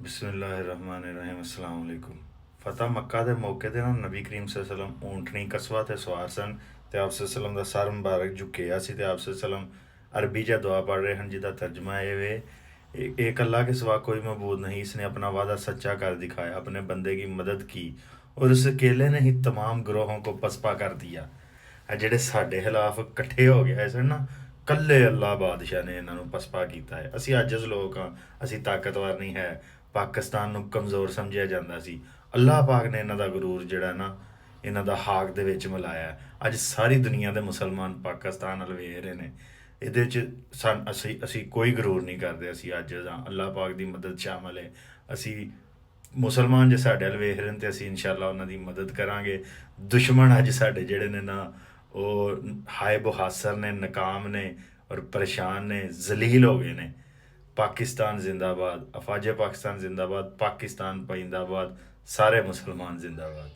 ਬਿਸਮਿਲ੍ਲਾਹਿਰਰਹਿਮਾਨਿਰਰਹੀਮ अस्सलाम वालेकुम। ਫਤਹ ਮੱਕਾ ਦੇ ਮੌਕੇ ਤੇ ਨਾ ਨਬੀ ਕਰੀਮ ਸੱਲੱਲਾਹੁ ਅਲੈਹਿ ਵਸੱਲਮ ਊਂਟਣੀ ਕਸਵਾ ਤੇ ਸਵਾਰ ਸਨ ਤੇ ਆਪ ਸੱਲੱਲਾਹੁ ਅਲੈਹਿ ਵਸੱਲਮ ਦਾ ਸਰ ਮੁਬਾਰਕ ਝੁਕਿਆ ਸੀ ਤੇ ਆਪ ਸੱਲੱਲਾਹੁ ਅਲੈਹਿ ਵਸੱਲਮ अरबी 'ਚ दुआ पढ़ रहे हैं जिदा तर्जमा ये वे एक अल्लाह के सिवा कोई मबूद नहीं, इसने अपना वादा सच्चा कर दिखाया, अपने बंदे की मदद की और उस अकेले ने ही तमाम ग्रोहों को पसपा कर दिया। ਇਹ ਜਿਹੜੇ ਸਾਡੇ ਖਿਲਾਫ ਇਕੱਠੇ ਹੋ ਗਏ ਸਨ ਨਾ, ਕੱਲੇ ਅੱਲਾ ਬਾਦਸ਼ਾਹ ਨੇ ਇਹਨਾਂ ਨੂੰ ਪਸਪਾ ਕੀਤਾ ਹੈ। ਅਸੀਂ ਆਜਜ਼ ਲੋਕ ਹਾਂ, ਅਸੀਂ ਤਾਕਤਵਰ ਨਹੀਂ ਹੈ। ਪਾਕਿਸਤਾਨ ਨੂੰ ਕਮਜ਼ੋਰ ਸਮਝਿਆ ਜਾਂਦਾ ਸੀ। ਅੱਲਾਹ ਪਾਕ ਨੇ ਇਹਨਾਂ ਦਾ ਗਰੂਰ ਜਿਹੜਾ ਨਾ ਇਹਨਾਂ ਦਾ ਹਾਕ ਦੇ ਵਿੱਚ ਮਿਲਾਇਆ। ਅੱਜ ਸਾਰੀ ਦੁਨੀਆ ਦੇ ਮੁਸਲਮਾਨ ਪਾਕਿਸਤਾਨ ਵੱਲ ਵੇਖ ਰਹੇ ਨੇ। ਇਹਦੇ 'ਚ ਅਸੀਂ ਕੋਈ ਗਰੂਰ ਨਹੀਂ ਕਰਦੇ। ਅਸੀਂ ਅੱਜ ਹਾਂ, ਅੱਲਾਹ ਪਾਕ ਦੀ ਮਦਦ ਸ਼ਾਮਲ ਹੈ। ਅਸੀਂ ਮੁਸਲਮਾਨ ਜੇ ਸਾਡੇ ਵੱਲ ਵੇਖ ਰਹੇ ਨੇ ਤੇ ਅਸੀਂ ਇਨਸ਼ਾਅੱਲਾ ਉਹਨਾਂ ਦੀ ਮਦਦ ਕਰਾਂਗੇ। ਦੁਸ਼ਮਣ ਅੱਜ ਸਾਡੇ ਜਿਹੜੇ ਨੇ ਨਾ ਉਹ ਹਾਏ ਬਹਾਸਰ ਨੇ, ਨਾਕਾਮ ਨੇ ਔਰ ਪਰੇਸ਼ਾਨ ਨੇ, ਜ਼ਲੀਲ ਹੋ ਗਏ ਨੇ। ਪਾਕਿਸਤਾਨ ਜ਼ਿੰਦਾਬਾਦ, ਅਫਾਜ ਪਾਕਿਸਤਾਨ ਜ਼ਿੰਦਾਬਾਦ, ਪਾਕਿਸਤਾਨ ਪਾइंदाबाद, सारे मुसलमान जिंदाबाद।